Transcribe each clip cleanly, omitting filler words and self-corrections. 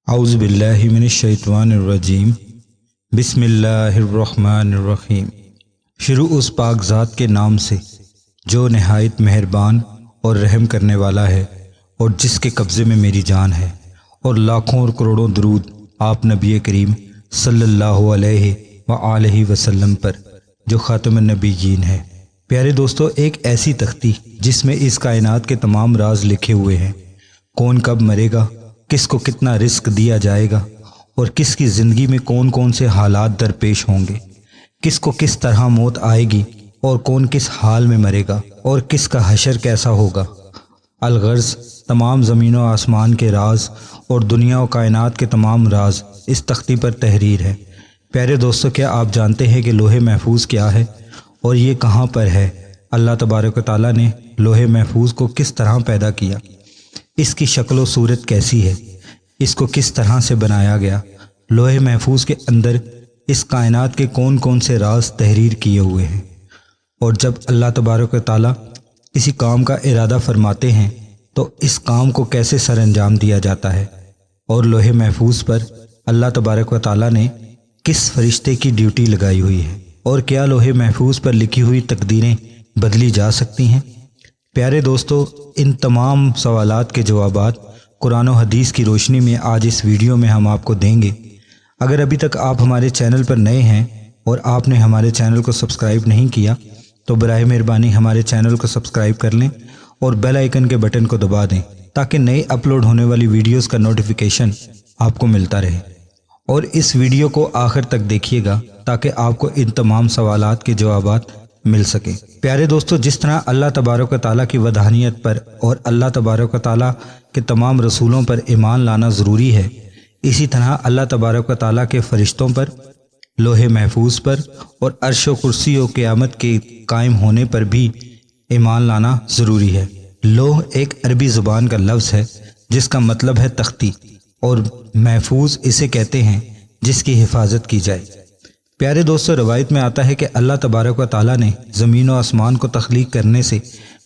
اعوذ باللہ من الشیطان الرجیم بسم اللہ الرحمن الرحیم۔ شروع اس پاک ذات کے نام سے جو نہایت مہربان اور رحم کرنے والا ہے اور جس کے قبضے میں میری جان ہے، اور لاکھوں اور کروڑوں درود آپ نبی کریم صلی اللہ علیہ وآلہ وسلم پر جو خاتم النبیین ہے۔ پیارے دوستو، ایک ایسی تختی جس میں اس کائنات کے تمام راز لکھے ہوئے ہیں۔ کون کب مرے گا، کس کو کتنا رزق دیا جائے گا، اور کس کی زندگی میں کون کون سے حالات درپیش ہوں گے، کس کو کس طرح موت آئے گی، اور کون کس حال میں مرے گا، اور کس کا حشر کیسا ہوگا۔ الغرض تمام زمین و آسمان کے راز اور دنیا و کائنات کے تمام راز اس تختی پر تحریر ہے۔ پیارے دوستو، کیا آپ جانتے ہیں کہ لوح محفوظ کیا ہے اور یہ کہاں پر ہے؟ اللہ تبارک و تعالیٰ نے لوح محفوظ کو کس طرح پیدا کیا، اس کی شکل و صورت کیسی ہے، اس کو کس طرح سے بنایا گیا، لوح محفوظ کے اندر اس کائنات کے کون کون سے راز تحریر کیے ہوئے ہیں، اور جب اللہ تبارک و تعالیٰ کسی کام کا ارادہ فرماتے ہیں تو اس کام کو کیسے سر انجام دیا جاتا ہے، اور لوح محفوظ پر اللہ تبارک و تعالیٰ نے کس فرشتے کی ڈیوٹی لگائی ہوئی ہے، اور کیا لوح محفوظ پر لکھی ہوئی تقدیریں بدلی جا سکتی ہیں؟ پیارے دوستو، ان تمام سوالات کے جوابات قرآن و حدیث کی روشنی میں آج اس ویڈیو میں ہم آپ کو دیں گے۔ اگر ابھی تک آپ ہمارے چینل پر نئے ہیں اور آپ نے ہمارے چینل کو سبسکرائب نہیں کیا تو براہ مہربانی ہمارے چینل کو سبسکرائب کر لیں اور بیل آئیکن کے بٹن کو دبا دیں تاکہ نئی اپلوڈ ہونے والی ویڈیوز کا نوٹیفیکیشن آپ کو ملتا رہے، اور اس ویڈیو کو آخر تک دیکھیے گا تاکہ آپ کو ان تمام سوالات کے جوابات مل سکیں۔ پیارے دوستو، جس طرح اللہ تبارک و تعالیٰ کی وحدانیت پر اور اللہ تبارک و تعالیٰ کے تمام رسولوں پر ایمان لانا ضروری ہے، اسی طرح اللہ تبارک و تعالیٰ کے فرشتوں پر، لوح محفوظ پر اور عرش و کرسی و قیامت کے قائم ہونے پر بھی ایمان لانا ضروری ہے۔ لوح ایک عربی زبان کا لفظ ہے جس کا مطلب ہے تختی، اور محفوظ اسے کہتے ہیں جس کی حفاظت کی جائے۔ پیارے دوستو، روایت میں آتا ہے کہ اللہ تبارک و تعالیٰ نے زمین و آسمان کو تخلیق کرنے سے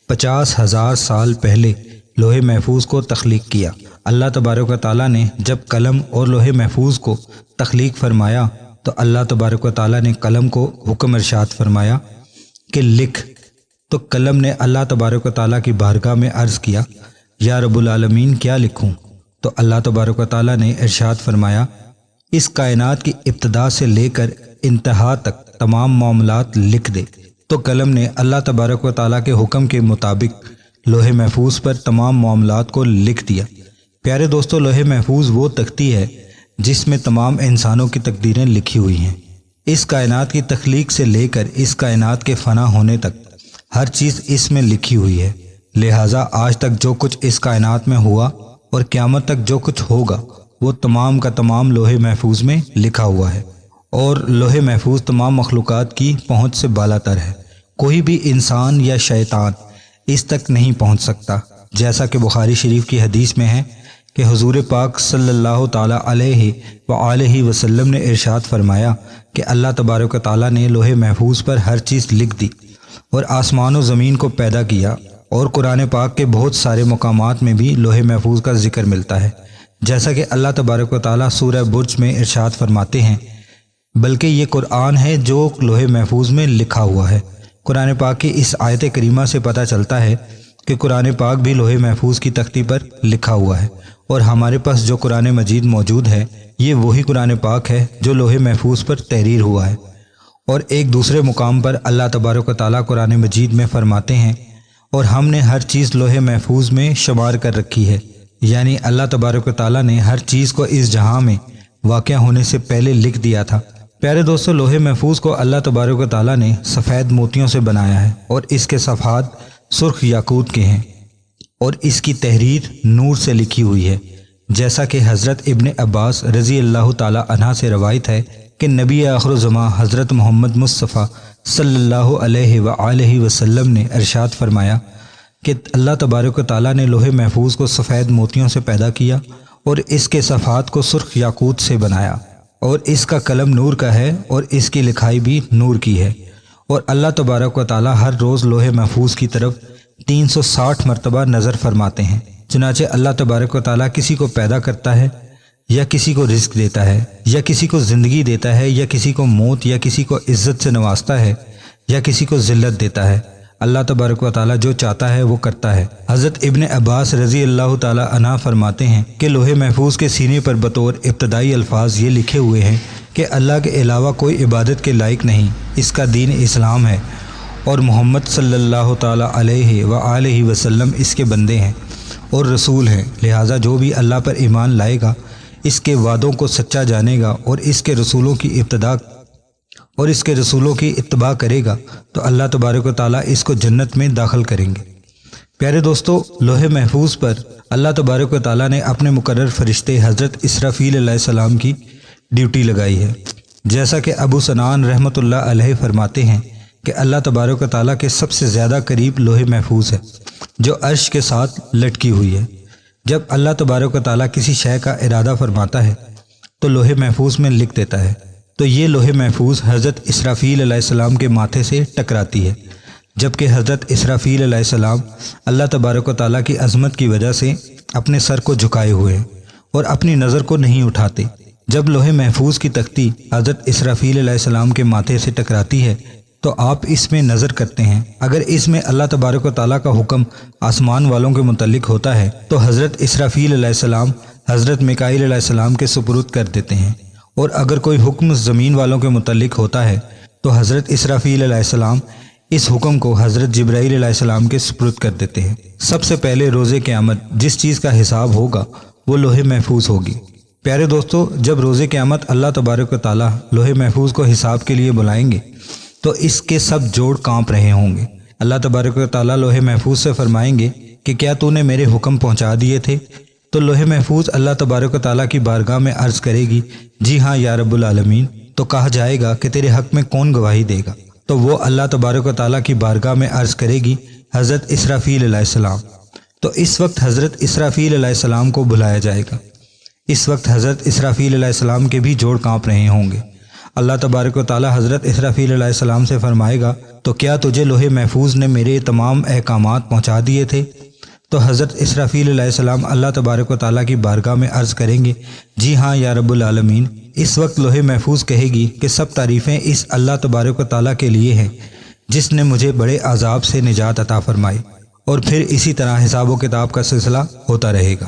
50,000 سال پہلے لوح محفوظ کو تخلیق کیا۔ اللہ تبارک و تعالیٰ نے جب قلم اور لوح محفوظ کو تخلیق فرمایا تو اللہ تبارک و تعالیٰ نے قلم کو حکم ارشاد فرمایا کہ لکھ، تو قلم نے اللہ تبارک و تعالیٰ کی بارگاہ میں عرض کیا، یا رب العالمین کیا لکھوں؟ تو اللہ تبارک و تعالیٰ نے ارشاد فرمایا، اس کائنات کی ابتدا سے لے کر انتہا تک تمام معاملات لکھ دے۔ تو قلم نے اللہ تبارک و تعالیٰ کے حکم کے مطابق لوح محفوظ پر تمام معاملات کو لکھ دیا۔ پیارے دوستو، لوح محفوظ وہ تختی ہے جس میں تمام انسانوں کی تقدیریں لکھی ہوئی ہیں۔ اس کائنات کی تخلیق سے لے کر اس کائنات کے فنا ہونے تک ہر چیز اس میں لکھی ہوئی ہے، لہٰذا آج تک جو کچھ اس کائنات میں ہوا اور قیامت تک جو کچھ ہوگا وہ تمام کا تمام لوح محفوظ میں لکھا ہوا ہے، اور لوح محفوظ تمام مخلوقات کی پہنچ سے بالا تر ہے۔ کوئی بھی انسان یا شیطان اس تک نہیں پہنچ سکتا، جیسا کہ بخاری شریف کی حدیث میں ہے کہ حضور پاک صلی اللہ تعالیٰ علیہ وآلہ وسلم نے ارشاد فرمایا کہ اللہ تبارک و تعالیٰ نے لوح محفوظ پر ہر چیز لکھ دی اور آسمان و زمین کو پیدا کیا، اور قرآن پاک کے بہت سارے مقامات میں بھی لوح محفوظ کا ذکر ملتا ہے، جیسا کہ اللہ تبارک و تعالیٰ سورہ برج میں ارشاد فرماتے ہیں، بلکہ یہ قرآن ہے جو لوح محفوظ میں لکھا ہوا ہے۔ قرآن پاک کی اس آیت کریمہ سے پتہ چلتا ہے کہ قرآن پاک بھی لوح محفوظ کی تختی پر لکھا ہوا ہے، اور ہمارے پاس جو قرآن مجید موجود ہے یہ وہی قرآن پاک ہے جو لوح محفوظ پر تحریر ہوا ہے۔ اور ایک دوسرے مقام پر اللہ تبارک و تعالیٰ قرآن مجید میں فرماتے ہیں، اور ہم نے ہر چیز لوح محفوظ میں شمار کر رکھی ہے، یعنی اللہ تبارک و تعالیٰ نے ہر چیز کو اس جہاں میں واقع ہونے سے پہلے لکھ دیا تھا۔ پیارے دوستو، لوح محفوظ کو اللہ تبارک و تعالیٰ نے سفید موتیوں سے بنایا ہے، اور اس کے صفحات سرخ یاقوت کے ہیں، اور اس کی تحریر نور سے لکھی ہوئی ہے، جیسا کہ حضرت ابن عباس رضی اللہ تعالیٰ عنہ سے روایت ہے کہ نبی آخر الزماں حضرت محمد مصطفیٰ صلی اللہ علیہ وآلہ وسلم نے ارشاد فرمایا کہ اللہ تبارک و تعالیٰ نے لوح محفوظ کو سفید موتیوں سے پیدا کیا اور اس کے صفحات کو سرخ یاقوت سے بنایا، اور اس کا قلم نور کا ہے اور اس کی لکھائی بھی نور کی ہے، اور اللہ تبارک و تعالیٰ ہر روز لوح محفوظ کی طرف 360 مرتبہ نظر فرماتے ہیں۔ چنانچہ اللہ تبارک و تعالیٰ کسی کو پیدا کرتا ہے یا کسی کو رزق دیتا ہے، یا کسی کو زندگی دیتا ہے، یا کسی کو موت، یا کسی کو عزت سے نوازتا ہے، یا کسی کو ذلت دیتا ہے۔ اللہ تبارک و تعالیٰ جو چاہتا ہے وہ کرتا ہے۔ حضرت ابن عباس رضی اللہ تعالیٰ عنہ فرماتے ہیں کہ لوح محفوظ کے سینے پر بطور ابتدائی الفاظ یہ لکھے ہوئے ہیں کہ اللہ کے علاوہ کوئی عبادت کے لائق نہیں، اس کا دین اسلام ہے، اور محمد صلی اللہ تعالیٰ علیہ وآلہ وسلم اس کے بندے ہیں اور رسول ہیں، لہٰذا جو بھی اللہ پر ایمان لائے گا، اس کے وعدوں کو سچا جانے گا اور اس کے رسولوں کی اتباع کرے گا تو اللہ تبارک و تعالیٰ اس کو جنت میں داخل کریں گے۔ پیارے دوستو، لوح محفوظ پر اللہ تبارک و تعالیٰ نے اپنے مقرر فرشتے حضرت اسرافیل علیہ السلام کی ڈیوٹی لگائی ہے، جیسا کہ ابو سنان رحمۃ اللہ علیہ فرماتے ہیں کہ اللہ تبارک و تعالیٰ کے سب سے زیادہ قریب لوح محفوظ ہے جو عرش کے ساتھ لٹکی ہوئی ہے۔ جب اللہ تبارک و تعالیٰ کسی شے کا ارادہ فرماتا ہے تو لوح محفوظ میں لکھ دیتا ہے، تو یہ لوح محفوظ حضرت اسرافیل علیہ السلام کے ماتھے سے ٹکراتی ہے، جبکہ حضرت اسرافیل علیہ السلام اللہ تبارک و تعالیٰ کی عظمت کی وجہ سے اپنے سر کو جھکائے ہوئے ہیں اور اپنی نظر کو نہیں اٹھاتے۔ جب لوح محفوظ کی تختی حضرت اسرافیل علیہ السلام کے ماتھے سے ٹکراتی ہے تو آپ اس میں نظر کرتے ہیں، اگر اس میں اللہ تبارک و تعالیٰ کا حکم آسمان والوں کے متعلق ہوتا ہے تو حضرت اسرافیل علیہ السلام حضرت میکائیل علیہ السلام کے سپرد کر دیتے ہیں، اور اگر کوئی حکم زمین والوں کے متعلق ہوتا ہے تو حضرت اسرافیل علیہ السلام اس حکم کو حضرت جبرائیل علیہ السلام کے سپرد کر دیتے ہیں۔ سب سے پہلے روز قیامت جس چیز کا حساب ہوگا وہ لوح محفوظ ہوگی۔ پیارے دوستو، جب روز قیامت اللہ تبارک و تعالیٰ لوح محفوظ کو حساب کے لیے بلائیں گے تو اس کے سب جوڑ کانپ رہے ہوں گے۔ اللہ تبارک و تعالیٰ لوح محفوظ سے فرمائیں گے کہ کیا تو نے میرے حکم پہنچا دیے تھے؟ تو لوح محفوظ اللہ تبارک و تعالیٰ کی بارگاہ میں عرض کرے گی، جی ہاں یا رب العالمین۔ تو کہا جائے گا کہ تیرے حق میں کون گواہی دے گا؟ تو وہ اللہ تبارک و تعالیٰ کی بارگاہ میں عرض کرے گی، حضرت اسرافیل علیہ السلام۔ تو اس وقت حضرت اسرافیل علیہ السلام کو بلایا جائے گا۔ اس وقت حضرت اسرافیل علیہ السلام کے بھی جوڑ کانپ رہے ہوں گے۔ اللہ تبارک و تعالیٰ حضرت اسرافیل علیہ السلام سے فرمائے گا، تو کیا تجھے لوح محفوظ نے میرے تمام احکامات پہنچا دیے تھے؟ تو حضرت اسرافیل علیہ السلام اللہ تبارک و تعالیٰ کی بارگاہ میں عرض کریں گے، جی ہاں یا رب العالمین۔ اس وقت لوح محفوظ کہے گی کہ سب تعریفیں اس اللہ تبارک و تعالیٰ کے لیے ہیں جس نے مجھے بڑے عذاب سے نجات عطا فرمائی، اور پھر اسی طرح حساب و کتاب کا سلسلہ ہوتا رہے گا۔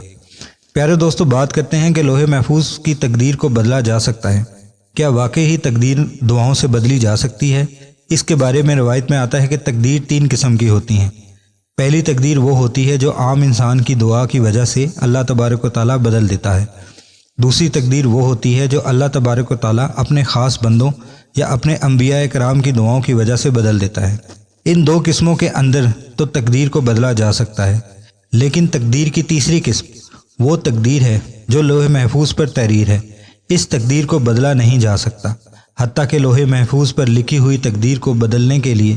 پیارے دوستو، بات کرتے ہیں کہ لوح محفوظ کی تقدیر کو بدلا جا سکتا ہے۔ کیا واقعی ہی تقدیر دعاؤں سے بدلی جا سکتی ہے؟ اس کے بارے میں روایت میں آتا ہے کہ تقدیر 3 قسم کی ہوتی ہیں۔ پہلی تقدیر وہ ہوتی ہے جو عام انسان کی دعا کی وجہ سے اللہ تبارک و تعالیٰ بدل دیتا ہے۔ دوسری تقدیر وہ ہوتی ہے جو اللہ تبارک و تعالیٰ اپنے خاص بندوں یا اپنے انبیاء کرام کی دعاؤں کی وجہ سے بدل دیتا ہے۔ ان 2 قسموں کے اندر تو تقدیر کو بدلا جا سکتا ہے، لیکن تقدیر کی تیسری قسم وہ تقدیر ہے جو لوح محفوظ پر تحریر ہے۔ اس تقدیر کو بدلا نہیں جا سکتا، حتیٰ کہ لوح محفوظ پر لکھی ہوئی تقدیر کو بدلنے کے لیے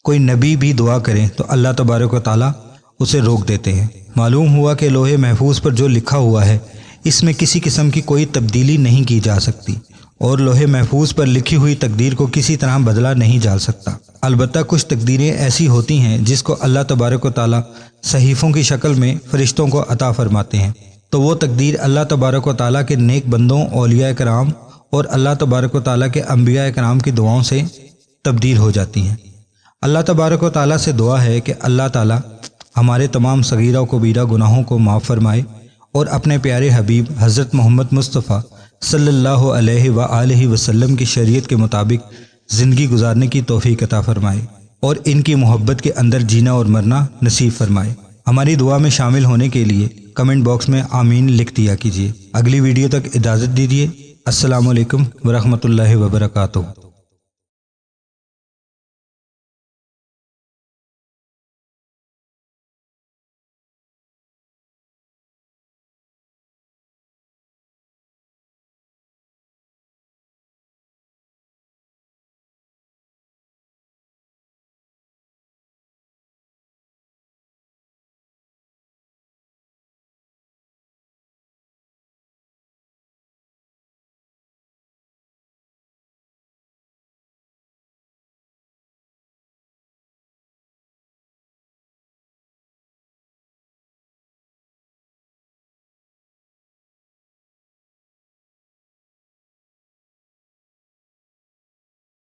کوئی نبی بھی دعا کرے تو اللہ تبارک و تعالیٰ اسے روک دیتے ہیں۔ معلوم ہوا کہ لوح محفوظ پر جو لکھا ہوا ہے اس میں کسی قسم کی کوئی تبدیلی نہیں کی جا سکتی، اور لوح محفوظ پر لکھی ہوئی تقدیر کو کسی طرح بدلا نہیں جا سکتا۔ البتہ کچھ تقدیریں ایسی ہوتی ہیں جس کو اللہ تبارک و تعالیٰ صحیفوں کی شکل میں فرشتوں کو عطا فرماتے ہیں، تو وہ تقدیر اللہ تبارک و تعالیٰ کے نیک بندوں، اولیاء کرام اور اللہ تبارک و تعالیٰ کے انبیاء کرام کی دعاؤں سے تبدیل ہو جاتی ہیں۔ اللہ تبارک و تعالیٰ سے دعا ہے کہ اللہ تعالیٰ ہمارے تمام صغیرہ و کبیرہ گناہوں کو معاف فرمائے اور اپنے پیارے حبیب حضرت محمد مصطفیٰ صلی اللہ علیہ وآلہ وسلم کی شریعت کے مطابق زندگی گزارنے کی توفیق عطا فرمائے اور ان کی محبت کے اندر جینا اور مرنا نصیب فرمائے۔ ہماری دعا میں شامل ہونے کے لیے کمنٹ باکس میں آمین لکھ دیا کیجیے۔ اگلی ویڈیو تک اجازت دیجیے۔ السلام علیکم ورحمۃ اللہ وبرکاتہ۔